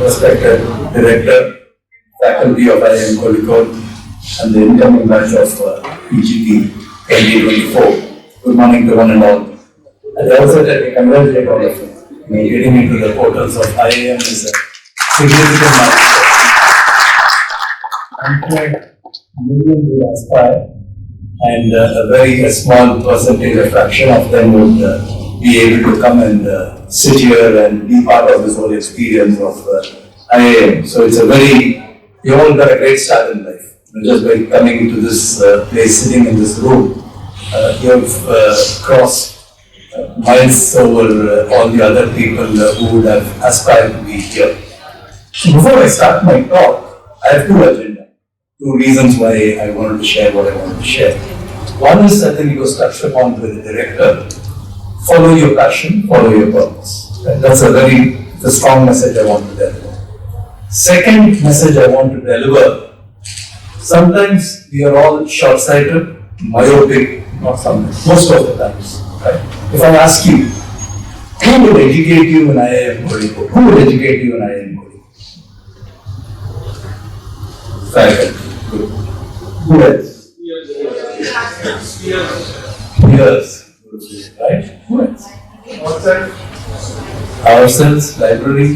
respected Director, Faculty of IIM Kozhikode, and the incoming batch of EPGP 2024. Good morning to one and all. At the outset, let me congratulate all of you. Getting into the portals of IIM is a significant milestone. Millions will aspire, and a very small percentage, a fraction of them would be able to come and sit here and be part of this whole experience of IIM. So it's you all got a great start in life. Just by coming into this place, sitting in this room, you have crossed miles over all the other people who would have aspired to be here. Before I start my talk, I have two agendas, two reasons why I wanted to share what I wanted to share. One is, I think it was touched upon by the director, follow your passion, follow your purpose. That's a strong message I want to deliver. Second message I want to deliver, sometimes we are all short-sighted, myopic, not sometimes, most of the times. Right? If I ask you, who would educate you in IIM Kozhikode? Who would educate you in IIM Kozhikode? Faculty. Good. Who else? Years. Right? Who else? Ourselves, library.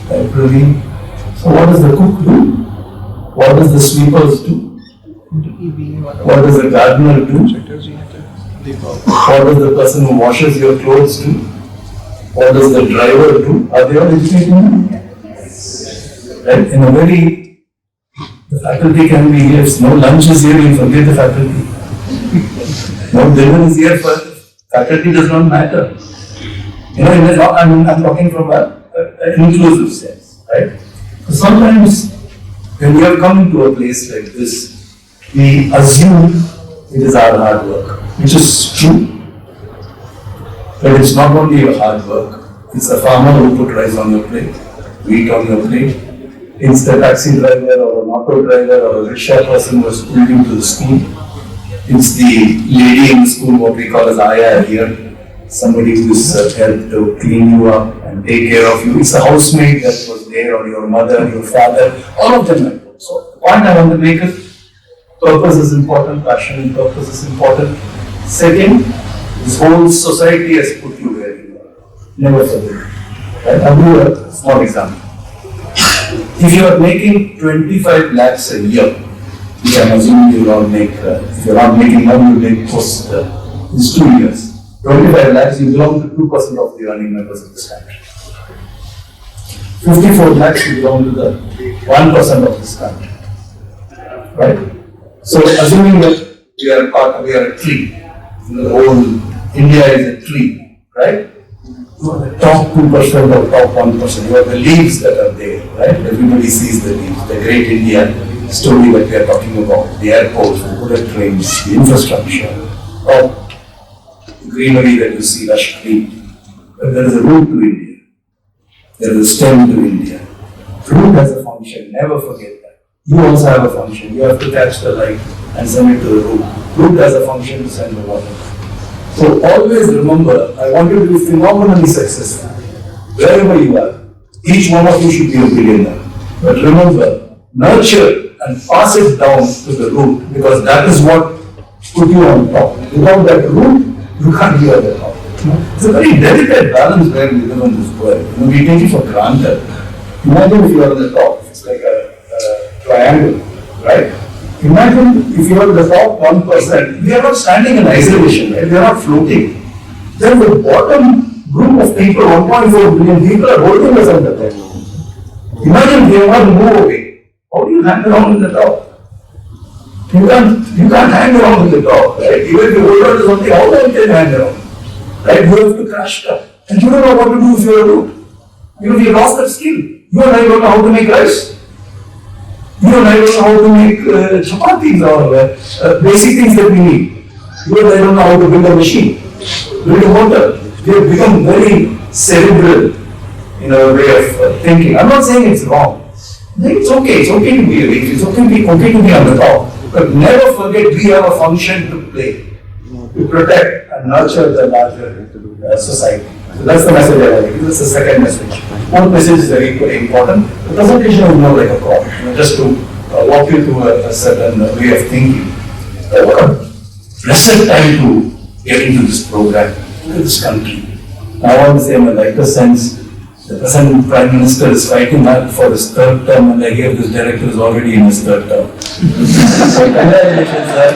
So what does the cook do? What does the sweepers do? What does the gardener do? What does the person who washes your clothes do? What does the driver do? Are they all educating you? Right? In a very, the faculty can be here. If no lunch is here, you forget the faculty. No dinner is here, but faculty does not matter. I'm talking from an inclusive sense, right? So sometimes when we are coming to a place like this, we assume it is our hard work, which is true. But it's not only your hard work, it's a farmer who put rice on your plate, wheat on your plate. It's the taxi driver or an auto driver or a rickshaw person who has pulled you to the school. It's the lady in the school, what we call as Aya here, somebody who's helped to clean you up and take care of you. It's the housemaid that was there, or your mother, your father, all of them matter. So the point I want to make is, purpose is important, passion and purpose is important. Second, this whole society has put you where you are. Never forget. Right? I'll do a small example. If you are making 25 lakhs a year, which I'm assuming you will not make, if you're not making money, you make post these 2 years. 25 lakhs, you belong to 2% of the earning members of this country. 54 lakhs, you belong to the 1% of this country. Right? So, assuming that we are a tree, the whole India is a tree, right? You are the top 2% or top 1%. You are the leaves that are there, right? Everybody sees the leaves. The great India story that we are talking about, the airports, the bullet trains, the infrastructure, or the greenery that you see, lush green. But there is a root to India. There is a stem to India. Root has a function, never forget that. You also have a function. You have to catch the light and send it to the root. Root has a function to send the water. So always remember, I want you to be phenomenally successful. Wherever you are, each one of you should be a billionaire. But remember, nurture and pass it down to the root, because that is what put you on top. Without that root, you can't be at the top. It's a very delicate balance where we live in this world. We take it for granted. Imagine if you are on the top, it's like a triangle, right? Imagine if you are the top 1%, we are not standing in isolation, right? We are not floating. Then the bottom group of people, 1.4 billion people, are holding us on the top. Imagine they want to move away. How do you hang around in the top? You can't hang around in the top, right? Even if you hold on to something, how long can you hang around? Right? You have to crash down. And you don't know what to do if you are a root. You lost that skill. You and I don't know how to make rice. You and I don't know how to make chapatis or basic things that we need. You and I don't know how to build a machine, build a motor. We have become very cerebral in our way of thinking. I'm not saying it's wrong. I think it's okay. It's okay to be rich. It's okay to be on the top. But never forget we have a function to play. to protect and nurture the larger society. So that's the message I like. This is the second message. One message is very important. The presentation is more like a prompt, just to walk you through a certain way of thinking. What a blessed time to get into this program, into this country. I want to say in a lighter sense, the present Prime Minister is fighting hard for his third term, and I hear this director is already in his third term. So congratulations, sir.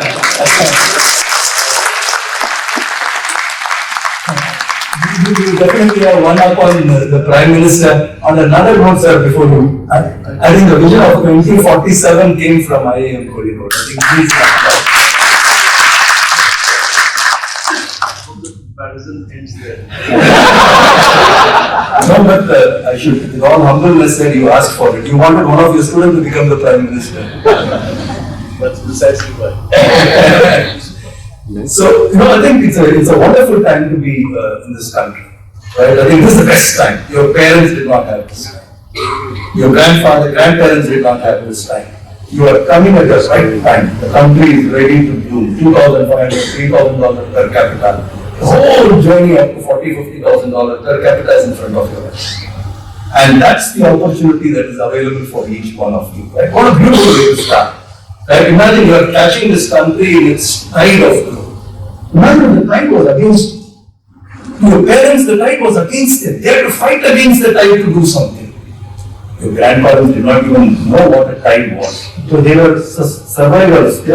You definitely have one up on the Prime Minister. On another note, sir, before you, I think the vision of 2047 came from IIM Kozhikode. I think he's comparison ends there. No, but I should, with all humbleness, said you asked for it. You wanted one of your students to become the Prime Minister. That's precisely why. So, I think it's a wonderful time to be in this country, right? I think this is the best time. Your parents did not have this time. Your grandparents did not have this time. You are coming at the right time. The country is ready to bloom. $2,500, $3,000 per capita. The whole journey up to $40,000, $50,000 per capita is in front of you. And that's the opportunity that is available for each one of you, right? What a beautiful way to start. Right? Imagine you are catching this country in its tide of growth. Imagine the tide was against your parents, the tide was against them. They had to fight against the tide to do something. Your grandparents did not even know what a tide was. So they were survivors. They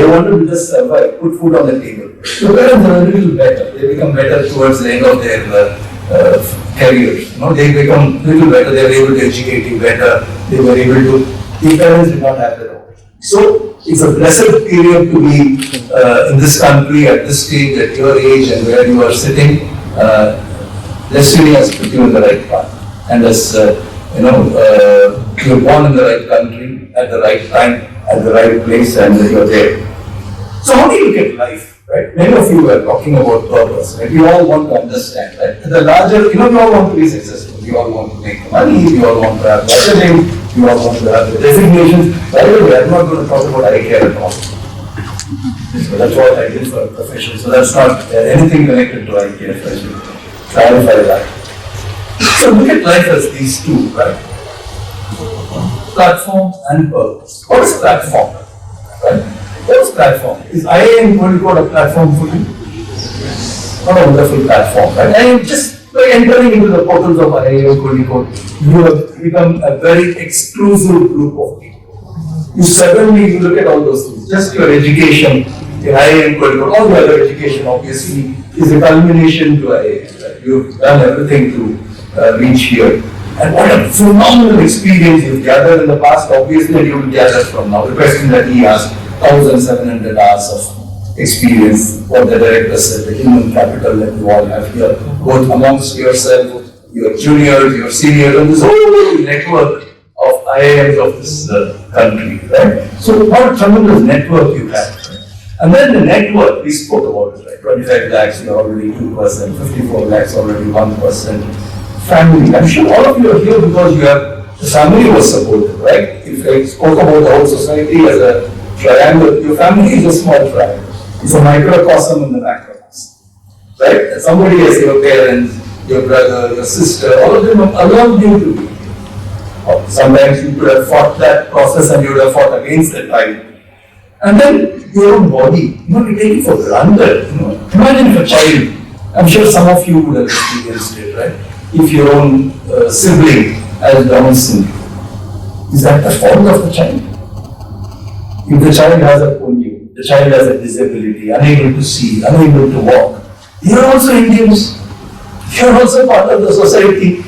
wanted to just survive, put food on the table. Your parents are a little better. They become better towards the end of their careers. They become a little better. They were able to educate you better. They were able to. Your parents did not have that. So, it's a blessed period to be in this country at this stage, at your age and where you are sitting. Destiny has put you in the right path. And as you're born in the right country, at the right time, at the right place, and you're there. So, how do you look at life, right? Many of you were talking about purpose, right? We all want to understand, right? The larger, we all want to be successful. We all want to make money. We all want to have budgeting. You all want to have the designations. By the way, I'm not going to talk about eye care at all. So that's what I did for a profession. So that's not anything connected to eye care. I should clarify that. So look at life as these two, right? Platform and purpose. What is platform? Right? What is platform? Is IIM Kozhikode a platform for you? What a wonderful platform, right? And just by entering into the portals of IIM Kozhikode, you have become a very exclusive group of people. You look at all those things. Just your education, your IIM Kozhikode, all the other education obviously is a culmination to IIM. Right? You've done everything to reach here. And what a phenomenal experience you've gathered in the past, obviously, and you will gather from now. The question that he asked, 1,700 hours of experience, what the director said, the human capital that you all have here, both amongst yourself, your juniors, your seniors, and this whole network of IIMs of this country, right? So what a tremendous network you have. Right? And then the network, we spoke about it, right? 25 lakhs, you're already 2%, 54 lakhs, already 1%. Family, I'm sure all of you are here because the family was supported, right? If I spoke about the whole society as a triangle, your family is a small triangle. It's a microcosm in the macrocosm, right? And somebody has your parents, your brother, your sister, all of them allowed you to be. Sometimes you could have fought that process and you would have fought against the time. And then your own body, you take it for granted. Imagine if a child, I'm sure some of you would have experienced it, right? If your own sibling has Down syndrome, is that the fault of the child? If the child has a polio, the child has a disability, unable to see, unable to walk, you are also Indians. You are also part of the society.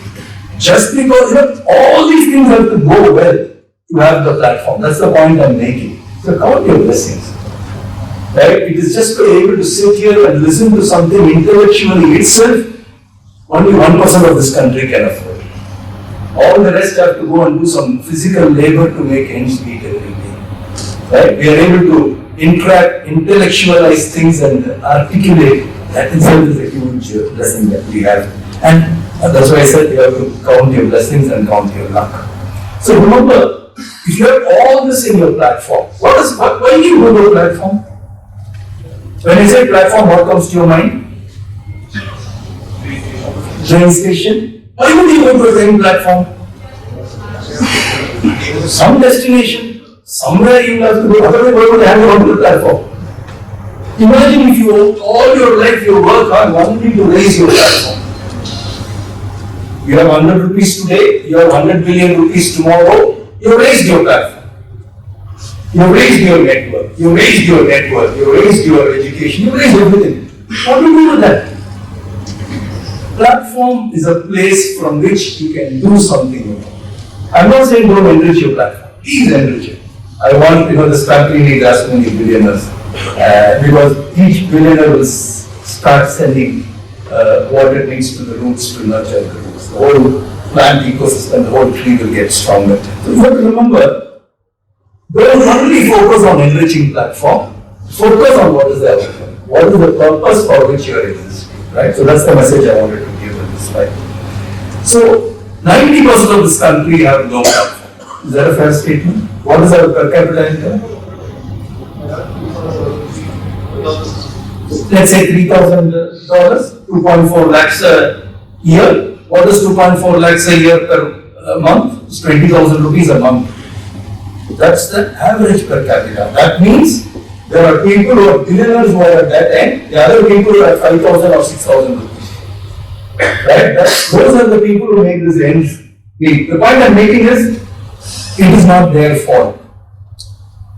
Just because all these things have to go well to have the platform. That's the point I'm making. So count your blessings. Right? It is just to be able to sit here and listen to something intellectually itself. Only 1% of this country can afford. All the rest have to go and do some physical labor to make ends meet every day. Right? We are able to interact, intellectualize things and articulate. That itself is a huge blessing that we have. And that's why I said you have to count your blessings and count your luck. So remember, if you have all this in your platform, why do you go to a platform? When you say platform, what comes to your mind? Train station. Why would you go to a train platform? Some destination, somewhere you have to go, otherwise why would you have to go to the platform? Imagine if you, all your life you work hard only to raise your platform. You have 100 rupees today, you have 100 billion rupees tomorrow, you raised your platform. You raised your network, you raised your network, you raised your education, you raised everything. What do you do with that? Platform is a place from which you can do something. I'm not saying don't enrich your platform. Please enrich it. I want, this country needs as many billionaires. Because each billionaire will start sending what it needs to the roots to nurture the roots. The whole plant ecosystem, the whole tree will get stronger. So you have to remember, don't only focus on enriching platform, focus on what is the outcome. What is the purpose for which you are existing, right? So that's the message I wanted to give in this slide. So 90% of this country have no platform. Is that a fair statement? What is our per capita income? Let's say $3,000, 2.4 lakhs a year. What is 2.4 lakhs a year per month? It's 20,000 rupees a month. That's the average per capita. That means there are people who are billionaires who are at that end, the other people who are 5,000 or 6,000 rupees. Right? Those are the people who make this end meet. The point I'm making is, it is not their fault.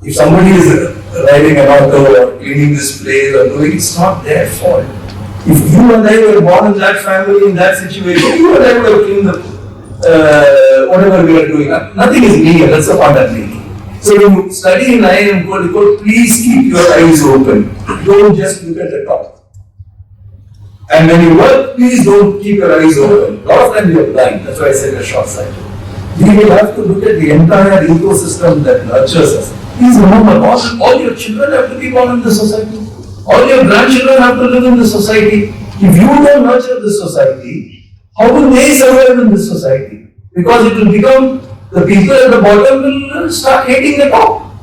If somebody is riding an auto or cleaning this place or doing, it's not their fault. If you and I were born in that family, in that situation, you and I would have cleaned the, whatever we are doing. Nothing is legal, that's the point I'm making. So when you study in IIM Kozhikode, please keep your eyes open. Don't just look at the top. And when you work, please don't keep your eyes open. A lot of times you are blind, that's why I said you're short-sighted. We will have to look at the entire ecosystem that nurtures us. Please remember, all your children have to be born in this society. All your grandchildren have to live in this society. If you don't nurture this society, how will they survive in this society? Because it will become, the people at the bottom will start hating the top.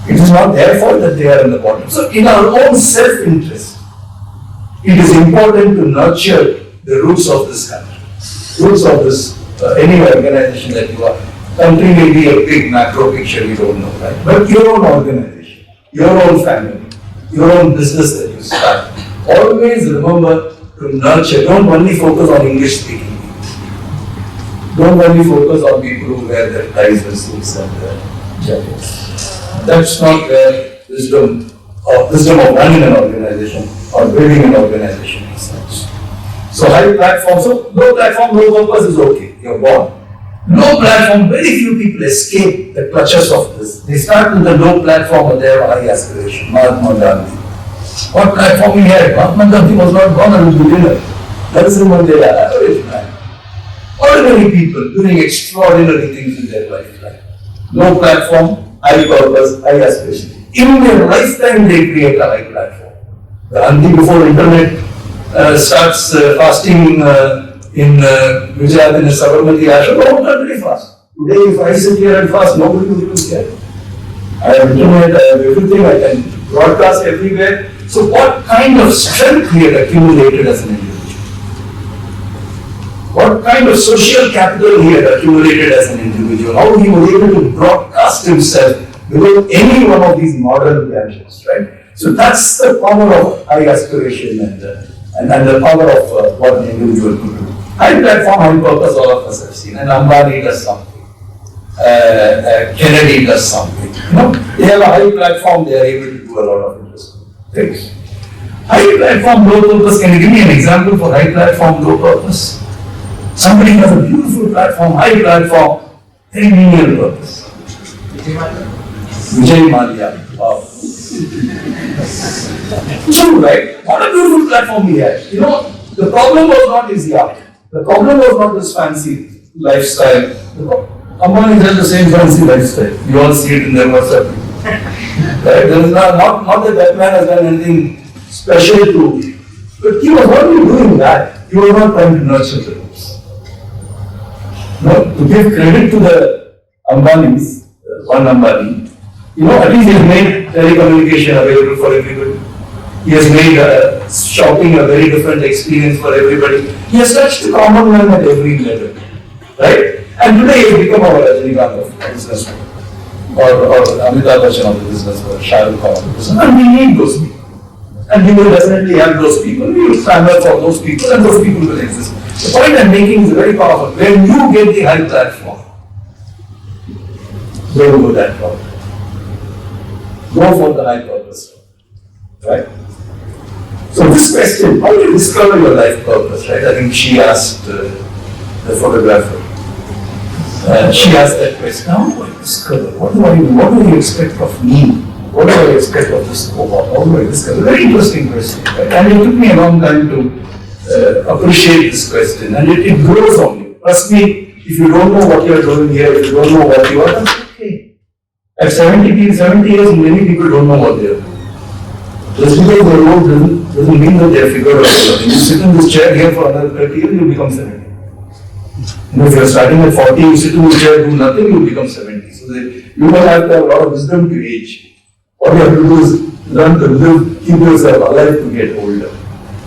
It is not their fault that they are in the bottom. So in our own self-interest, it is important to nurture the roots of this country, roots of this, any organization that you are. Country may be a big macro picture, we don't know, right? But your own organization, your own family, your own business that you start, always remember to nurture. Don't only focus on English speaking. Don't only focus on people who wear their ties and suits and jackets. That's not where wisdom of running an organization or building an organization is such. So high platform, so low platform, low purpose is okay, you're born. Low platform, very few people escape the clutches of this. They start with the low platform and they have high aspiration. Mahatma Gandhi. What platform he had? Mahatma Gandhi was not born as a billionaire. Nelson Mandela, average man. Ordinary people doing extraordinary things in their life. Low platform, high purpose, high aspiration. In their lifetime, they create a high platform. Gandhi, before internet starts fasting in Gujarat in a Sabarmati ashram, the whole country fast. Today, if I sit here and fast, nobody will even care. I have internet, I have everything, I can broadcast everywhere. So, what kind of strength he had accumulated as an individual? What kind of social capital he had accumulated as an individual? How he was able to broadcast himself without any one of these modern gadgets, right? So that's the power of high aspiration and the power of what an individual could do. High platform, high purpose, all of us have seen. And Ambani does something. Kennedy does something. They have a high platform, they are able to do a lot of interesting things. High platform, low purpose. Can you give me an example for high platform, low purpose? Somebody has a beautiful platform, high platform, very menial purpose. Vijay Mallya. Wow. True, right? What a beautiful platform he had. The problem was not his yacht. The problem was not his fancy lifestyle. Ambani has the same fancy lifestyle. You all see it in their WhatsApp. Right? There is not that man has done anything special to. But he was only doing that. He was not trying to nurture the roots. No, to give credit to the Ambanis, one Ambani, at least he has made telecommunication available for everybody. He has made shopping a very different experience for everybody. He has touched the common man at every level, right? And today he has become our Rajinikanth of business or Amitabh Bachchan of the business world, Shah Rukh Khan of the business. And we need those people. And we will definitely have those people. We will stand up for those people, and those people will exist. The point I'm making is very powerful. When you get the high platform, don't go that route. Go for the high purpose, right? So this question, how do you discover your life purpose, right? I think she asked the photographer. She asked that question, how do I discover? What do you expect of me? What do I expect of this cohort? How do I discover? Very interesting question, right? And it took me a long time to appreciate this question, and it grows on you. Trust me, if you don't know what you are doing here, if you don't know what you are, that's okay. At 70 years, many people don't know what they are doing. Just because they know doesn't mean that they are figured out everything. You sit in this chair here for another 30 years, you become 70. If you are starting at 40, you sit in this chair, do nothing, you become 70. So you will have to have a lot of wisdom to age. What you have to do is learn to live, keep yourself alive to get older.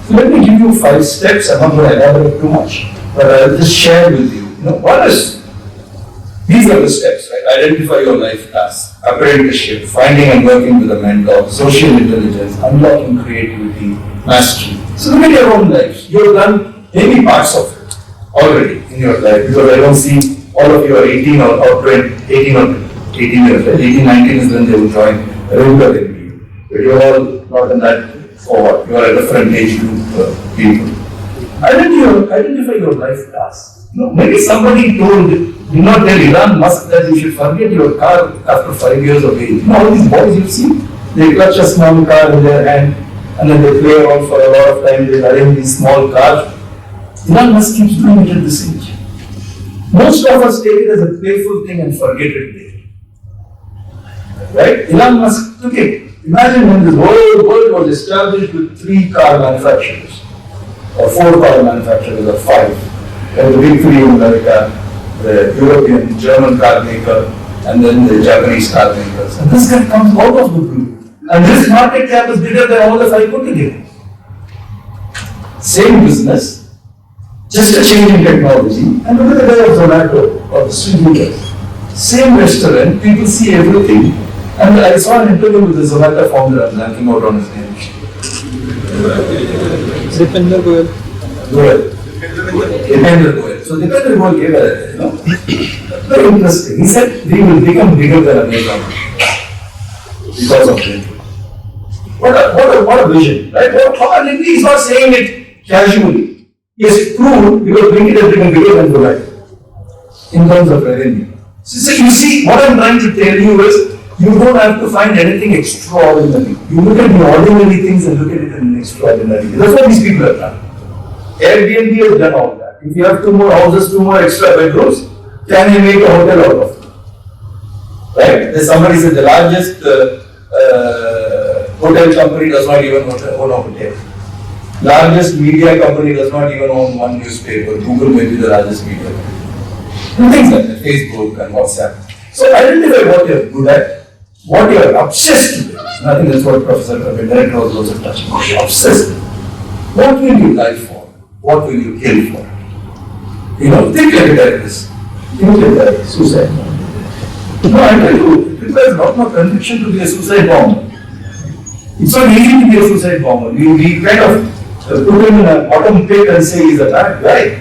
So let me give you 5 steps. I'm not going to elaborate too much, but I'll just share with you. One is, these are the steps, right? Identify your life tasks, apprenticeship, finding and working with a mentor, social intelligence, unlocking creativity, mastery. So look at your own lives. You have done maybe parts of it already in your life, because I don't see all of you are 18 or 20, 18 years, right? 18, 19 is when they will join regular MBA. But you are all not in that forward. You are a different age group people. Identify your life tasks. Maybe somebody did not tell Elon Musk that you should forget your car after 5 years of age. All these boys you've seen, they clutch a small car in their hand and then they play around for a lot of time, they arrange these small cars. Elon Musk keeps doing it at this age. Most of us take it as a playful thing and forget it there. Right? Elon Musk took it. Imagine when the whole world was established with 3 car manufacturers, or 4 car manufacturers, or 5. The big 3 in America, the European, German car maker, and then the Japanese car makers. And this guy comes out of the blue. And this market cap is bigger than all the 5 put together. Same business, just a change in technology. And look at the guy of Zomato or the Swiggy. Same restaurant, people see everything. And I saw an interview with the Zomato founder, I'm blanking out on his name. Dipender Goyal. Dipender Goyal. So Dipender Goyal gave a, very interesting. He said we will become bigger than America because of it. What a vision, right? He's not saying it casually. He has proved because Blinkit has become bigger than Zomato in terms of revenue. So you see, what I'm trying to tell you is, you don't have to find anything extraordinary. You look at the ordinary things and look at it in an extraordinary way. That's what these people have done. Airbnb has done all that. If you have 2 more houses, 2 more extra bedrooms, can you make a hotel out of it? Right? There's somebody said the largest hotel company does not even own a hotel. Largest media company does not even own one newspaper. Google may be the largest media company. And things like that, Facebook and WhatsApp. So identify what you're good at, what you're obsessed with. And I think that's what Professor Aravind was also touching on. You're obsessed. What will you die for? What will you kill for? Think like a terrorist. Think like a suicide bomber. No, I tell you, it requires a lot more conviction to be a suicide bomber. It's not easy to be a suicide bomber. We kind of put him in a bottom pit and say he's a bad guy.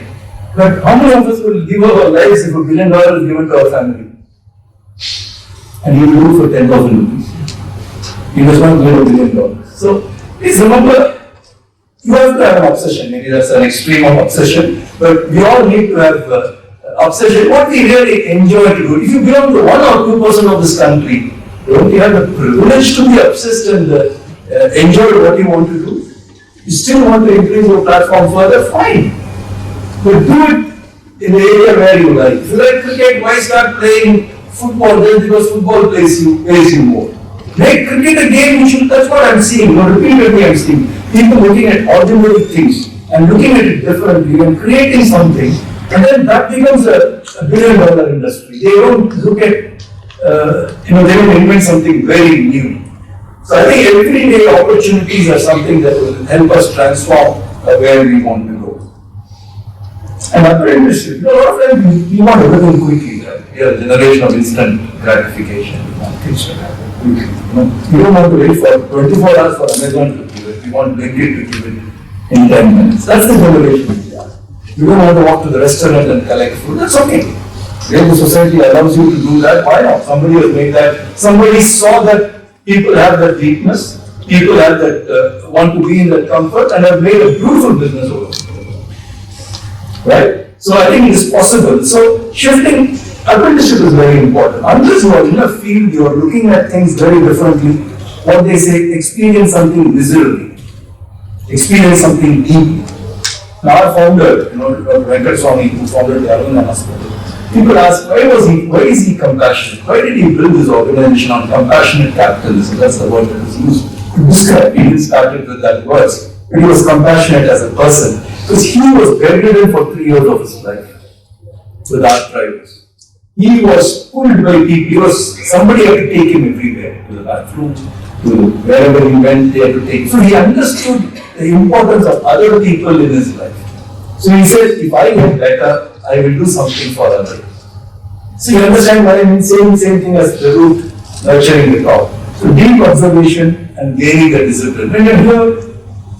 But how many of us will give up our lives if $1 billion is given to our family? And he will do for 10,000 rupees. He does not give $1 billion. So please remember, you have to have an obsession. Maybe that's an extreme of obsession, but we all need to have obsession. What we really enjoy to do. If you belong to 1 or 2% of this country, don't you have the privilege to be obsessed and enjoy what you want to do? You still want to increase your platform further? Fine. But do it in the area where you like. If you like cricket, why start playing football? Just because football pays you more. Make cricket a game, that's what I'm seeing. Repeatedly I'm seeing people looking at ordinary things and looking at it differently and creating something, and then that becomes a $1 billion industry. They don't look at, they don't invent something very new. So I think everyday opportunities are something that will help us transform where we want to go. And apprenticeship, a lot of times we want everything quickly, right? We are a generation of instant gratification. We want things to happen quickly. We don't want to wait for 24 hours for Amazon to give it. We want Blinkit to give it in 10 minutes. That's the generation we are. You don't want to walk to the restaurant and collect food. That's okay. If the society allows you to do that, why not? Somebody has made that. Somebody saw that people have that weakness. People have that want to be in that comfort and have made a beautiful business over it. Right? So I think it is possible. So shifting apprenticeship is very important. Unless you are in a field, you are looking at things very differently. What they say, experience something viscerally, experience something deep. Now our founder, Dr. Venkat Swami, who founded the IIM Hospital, people ask, why is he compassionate? Why did he build this organization on compassionate capitalism? That's the word that is used to describe. He didn't start it with that words. But he was compassionate as a person. Because he was bedridden for 3 years of his life with arthritis. He was pulled by people. Somebody had to take him everywhere, to the bathroom, to wherever he went, they had to take him. So he understood the importance of other people in his life. So he said, if I get better, I will do something for others. So you understand what I mean? Same thing as the root nurturing the top. So deep observation and gaining the discipline. When you're here,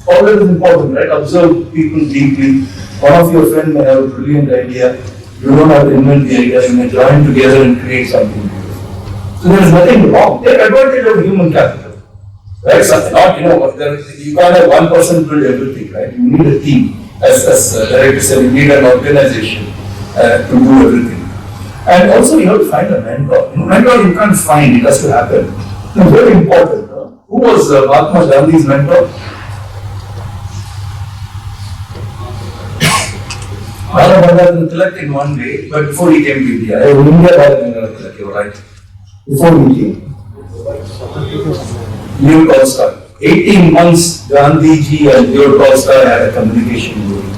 all that is important, right? Observe people deeply. One of your friends may have a brilliant idea. You don't have to invent the idea. You may join together and create something beautiful. So there is nothing wrong. Take advantage of human capital, right? So not, you can't have one person build everything, right? You need a team. As director said, you need an organization to do everything. And also you have to find a mentor. Mentor you can't find, it has to happen. It's very important. Who was Mahatma Gandhi's mentor? Bala Tilak in one day, but before he came to India, India Bala Tilak, you're right. Before he came. Leo Tolstoy. 18 months, Gandhiji and Leo Tolstoy had a communication going.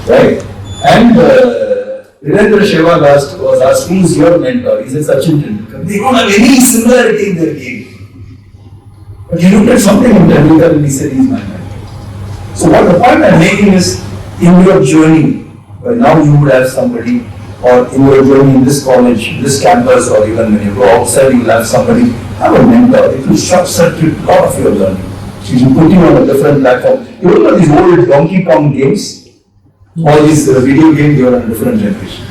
Right? And Virendra Sehwag was asked, who is your mentor? He said, Sachin Tendulkar. They don't have any similarity in their game. But he looked at something in Tendulkar and he said, he's my mentor. So what the point I'm making is, in your journey, well, now you would have somebody, or in your journey in this college, this campus, or even when you go outside, you will have somebody, have a mentor. It will short-circuit a lot of your learning. So you put you on a different platform. You don't know these old Donkey Kong games, all these video games, you are in a different generation.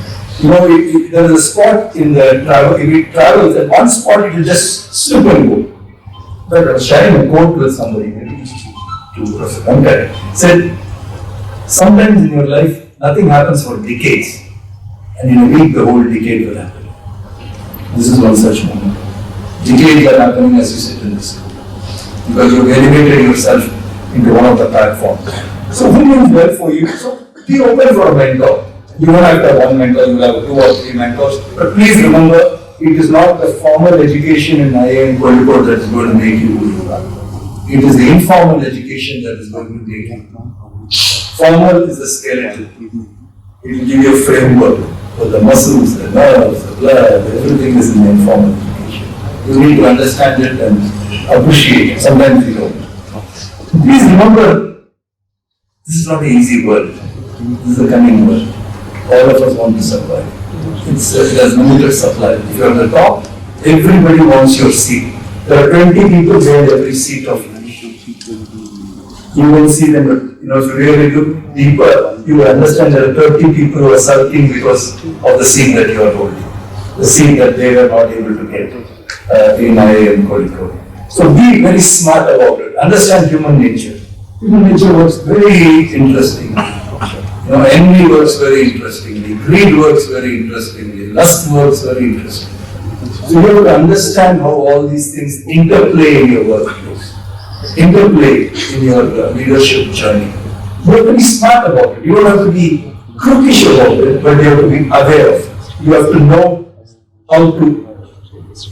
There is a spot in the travel, if it travels, at one spot it will just slip and go. But I was sharing a quote with somebody, maybe to Professor Venkat, said, sometimes in your life, nothing happens for decades, and in a week, the whole decade will happen. This is one such moment. Decades are happening as you sit in this room, because you've elevated yourself into one of the platforms. So, who means well for you? So, be open for a mentor. You don't have to have one mentor, you will have 2 or 3 mentors. But please remember, it is not the formal education in IIM Kozhikode that is going to make you who you are. It is the informal education that is going to make you. Formal is the skeleton. It will give you a framework, but the muscles, the nerves, the blood, everything is in the informal education. You need to understand it and appreciate it. Sometimes you don't. Please remember, this is not an easy world. This is a cunning world. All of us want to survive. It has limited supply. If you are at the top, everybody wants your seat. There are 20 people behind every seat of you. You will see them, if you really look deeper, you will understand there are 30 people who are sulking because of the seat that you are holding. The seat that they were not able to get in IIM Kozhikode. So be very smart about it. Understand human nature. Human nature works very interestingly. Envy works very interestingly. Greed works very interestingly. Lust works very interestingly. So you have to understand how all these things interplay in your workplace. Interplay in your leadership journey. You have to be smart about it. You don't have to be crookish about it, but you have to be aware of it. You have to know how to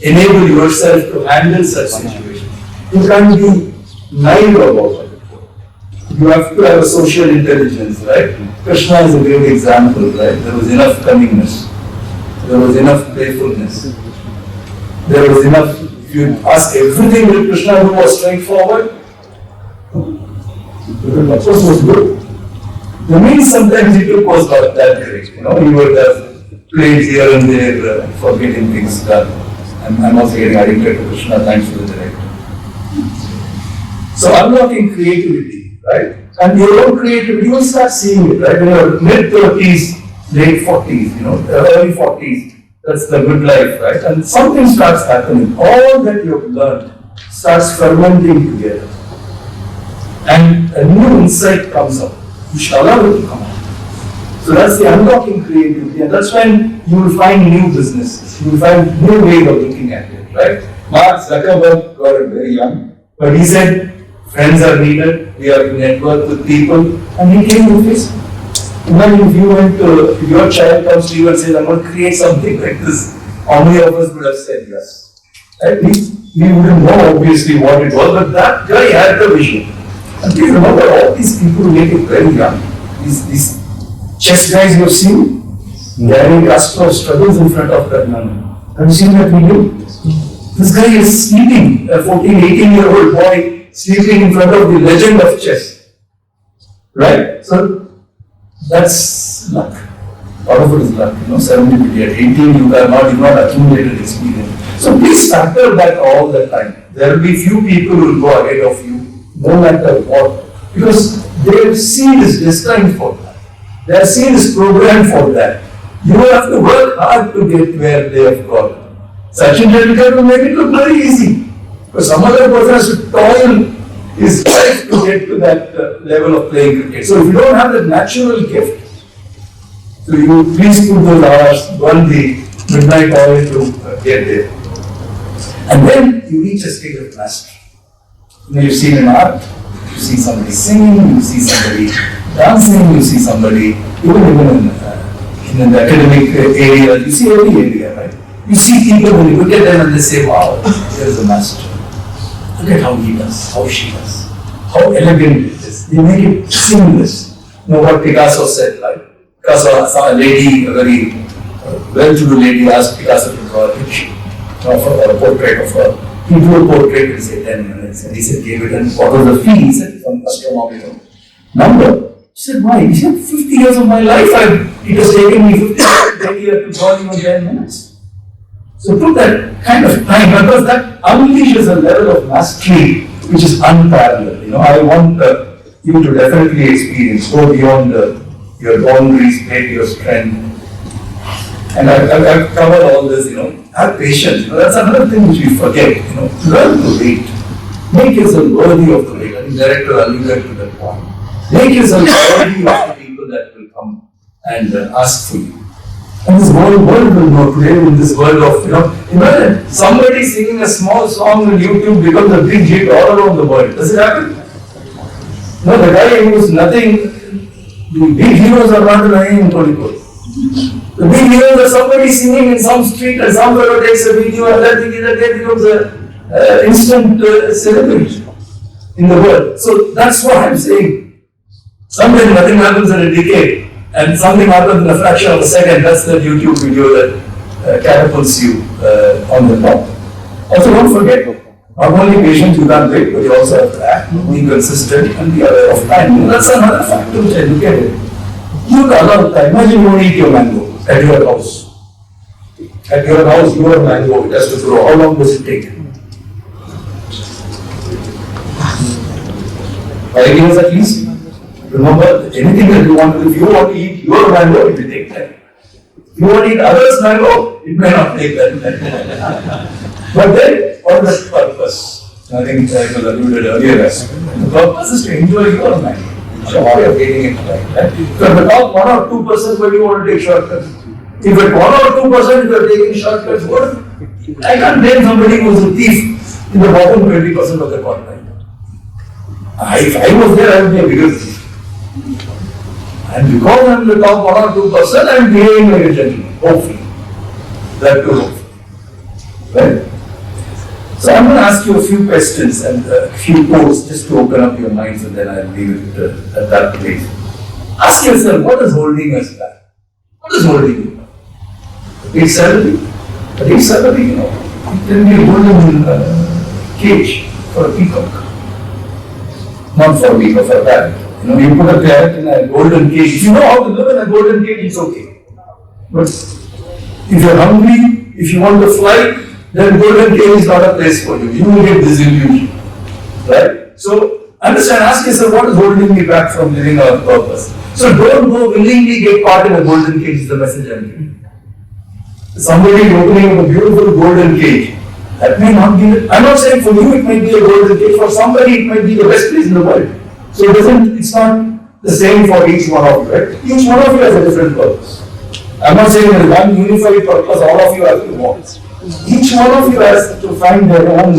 enable yourself to handle such situations. You can't be naive about it. You have to have a social intelligence, right? Krishna is a great example, right? There was enough cunningness. There was enough playfulness. There was enough If you ask everything that Krishna do was straightforward, the approach was good. The means sometimes he took was not that great. He would have played here and there for getting things done. I'm also getting addicted to Krishna, thanks to the director. So unlocking creativity, right? And your own creativity, you will start seeing it, right? When you're mid-30s, late 40s, early 40s, that's the good life, right? And something starts happening. All that you've learned starts fermenting together. And a new insight comes up. You should allow it to come out. So that's the unlocking creativity, and that's when you will find new businesses. You will find new ways of looking at it, right? Mark Zuckerberg got it very young, but he said, friends are needed, we have to network with people, and he came to Facebook. Imagine if you went to, if your child comes to you and says, I'm going to create something like this, how many of us would have said yes? Right? We wouldn't know obviously what it was, but that guy had the vision. And please remember, all these people make it very young. These chess guys you have seen, Gary Kasparov struggles in front of that man. Have you seen that video? This guy is sleeping, a 14, 18-year-old boy sleeping in front of the legend of chess. Right? So that's luck. Part of it is luck. Serendipity. At 18, you've not accumulated experience. So please factor that all the time. There will be few people who will go ahead of you, no matter what. Because their seed is destined for that. Their seed is programmed for that. You have to work hard to get where they have got. Sachin Tendulkar will make it look very easy. But some other person has to toil his life to get to that level of playing cricket. So if you don't have that natural gift, so you please put those hours, burn the midnight oil to get there. And then you reach a state of mastery. You've seen in art, you see somebody singing, you see somebody dancing, you see somebody, even in the academic area, you see every area, right? You see people, when you look at them and they say, wow, there is a master. Look at how he does, how she does, how elegant it is. They make it seamless. You know what Picasso said, right? Picasso saw a lady, a very well-to-do lady, asked Picasso to draw a picture, for a portrait of her. He drew a portrait in say 10 minutes, and he said, gave it, and what was the fee? He said, from astronomical number. He said, why? He said, 50 years of my life, it has taken me 50 years to draw even 10 minutes. So took that kind of time, because that unleashes a level of mastery which is unparalleled. I want you to definitely experience, go beyond your boundaries, make your strength. And I've covered all this, have patience. That's another thing which we forget, learn to wait. Make yourself worthy of the wait. I think director alluded to that point. Make yourself worthy of the people that will come and ask for you. And this world will know today, in this world of, imagine somebody singing a small song on YouTube becomes a big hit all around the world. Does it happen? No, the guy who is nothing, the big heroes are not lying in Kozhikode. The big heroes are somebody singing in some street and some fellow takes a video and that becomes an instant celebrity in the world. So that's what I'm saying. Sometimes nothing happens in a decade. And something happens in a fraction of a second, that's the YouTube video that catapults you on the top. Also, don't forget, not only patience you can't wait, but you also have to act, be consistent, and be aware of time. That's another factor which I look at it. You have a lot of time. Imagine you don't eat your mango at your house. At your house, your mango, it has to grow. How long does it take? 5 years at least. Remember, anything that you want to, if you want to eat your mango, it will take time. If you want to eat others' mango, it may not take that time. But then, what is the purpose? I think it was alluded earlier as the purpose is to enjoy your mango. So how you are getting it right? So at the top 1 or 2%, but you want to take shortcuts. If at 1 or 2% you are taking shortcuts, what? I can't blame somebody who is a thief in the bottom 20% of the corner. If I was there, I would be a bigger thief. And because I am the top 1 or 2%, I am behaving like a gentleman, hopefully. That too, hopefully. Right? So I am going to ask you a few questions and a few quotes just to open up your minds, and then I will leave it at that place. Ask yourself, what is holding us back? What is holding you back? A big salary? A big salary, It can be a golden cage for a peacock. Not for a peacock, for a parrot. You put a parrot in a golden cage. If you know how to live in a golden cage, it's okay. But if you're hungry, if you want to fly, then golden cage is not a place for you. You will get disillusioned. Right? So, understand, ask yourself, what is holding me back from living our purpose? So, don't go willingly get caught in a golden cage, is the message I'm giving. Somebody is opening up a beautiful golden cage. That may not be, I'm not saying for you it might be a golden cage, for somebody it might be the best place in the world. So it's not the same for each one of you, right? Each one of you has a different purpose. I'm not saying there's one unified purpose, all of you have to walk. Each one of you has to find their own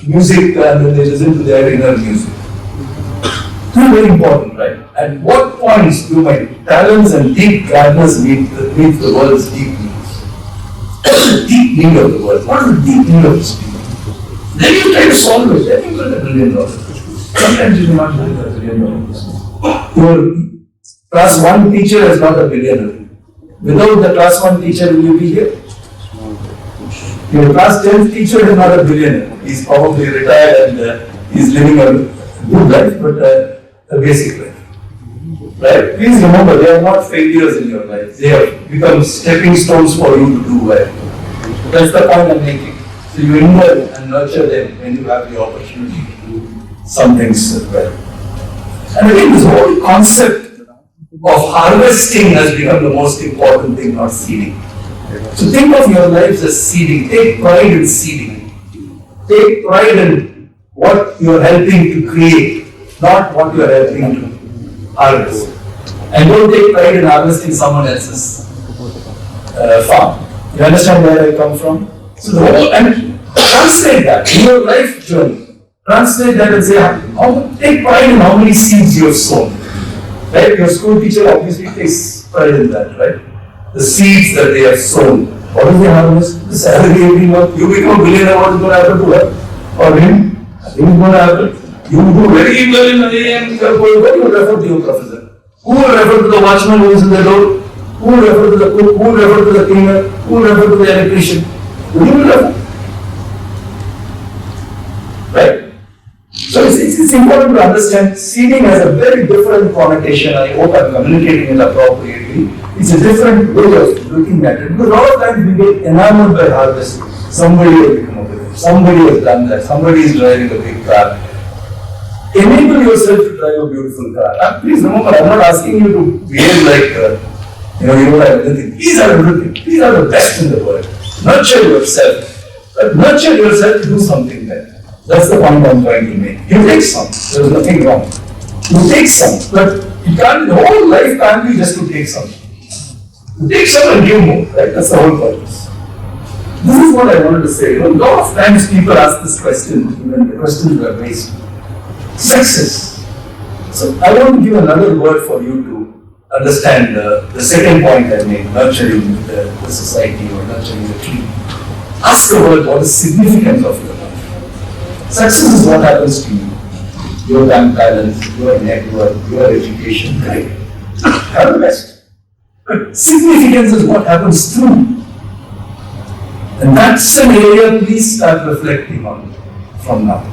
music and they listen to their inner music. This is very important, right? At what points do my talents and deep gladness meet the world's deep needs? Deep need of the world. What is the deep need of this people? Then you try to solve it. Then you get $1 billion. Sometimes you do not get $1 billion. Your class 1 teacher is not a billionaire. Without the class 1 teacher, will you be here? Your class 10 teacher is not a billionaire. He's probably retired and he's living a good life, but a basic life. Right? Please remember, they are not failures in your life. They have become stepping stones for you to do well. That's the point I'm making. So you involve and nurture them when you have the opportunity to do some things well. And again, this whole concept of harvesting has become the most important thing, not seeding. So think of your lives as seeding. Take pride in seeding. Take pride in what you are helping to create, not what you are helping to harvest. And don't take pride in harvesting someone else's farm. You understand where I come from? So the whole, and translate that in your life journey. Translate that and say, take pride in how many seeds you have sown. Right? Your school teacher obviously takes pride in that, right? The seeds that they have sown. What is the harvest? The salary every month. You become a billionaire, what is going to happen to her? Or him? Nothing is going to happen. You do very well in IIM, you will refer to your professor. Who will refer to the watchman who is in the door? Who will refer to the cook? Who will refer to the cleaner? Who will refer to the electrician? Who will refer? Right? So it's important to understand seeding has a very different connotation. I hope I'm communicating it appropriately. It's a different way of looking at it. Because a lot of times we get enamored by harvesting. Somebody has become a business. Somebody has done that. Somebody is driving a big car. Enable yourself to drive a beautiful car. And please remember, I'm not asking you to behave like you don't have anything. These are everything. These are the best in the world. Nurture yourself. But nurture yourself to do something better. That's the point I'm trying to make. You take some. There is nothing wrong. You take some. But it can't, the whole life can't be just to take some. You take some and give more. Right? That's the whole purpose. This is what I wanted to say. A lot of times people ask this question, even the questions were raised. Success. So I want to give another word for you to understand the second point I made, nurturing the society or nurturing the team. Ask the world what is significance of your life. Success is what happens to you. Your talent, your network, your education, great. Have the best. But significance is what happens to you. And that's an area please start reflecting on from now.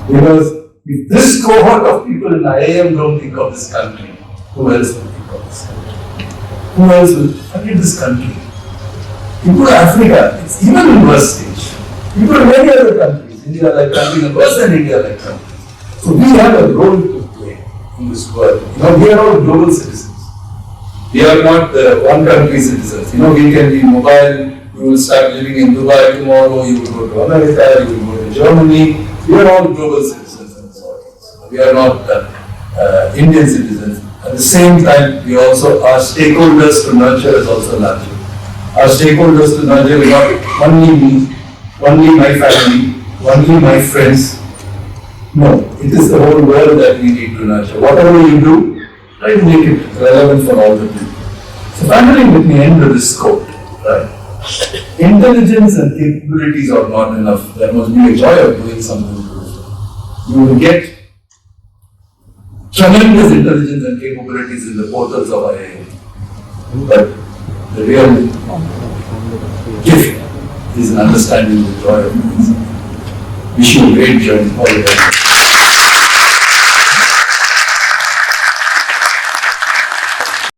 Because if this cohort of people in IIM don't think of this country, who else will think of this country? Who else will forget this country? You go to Africa, it's even in worse stage. You go to many other countries, India like country, worse than India like country. So we have a role to play in this world. We are all global citizens. We are not one country citizens. We can be mobile. You will start living in Dubai tomorrow. You will go to America. You will go to Germany. We are all global citizens and so on. We are not Indian citizens. At the same time, we also, our stakeholders to nurture is also larger. Our stakeholders to nurture is not only me, only my family, only my friends. No, it is the whole world that we need to nurture. Whatever you do, try to make it relevant for all the people. So finally, let me end with this quote. Right? Intelligence and capabilities are not enough. There must be a joy of doing something beautiful. You will get tremendous intelligence and capabilities in the portals of IIM. But the real gift is in understanding the joy of things. Wish you a great journey. All the best.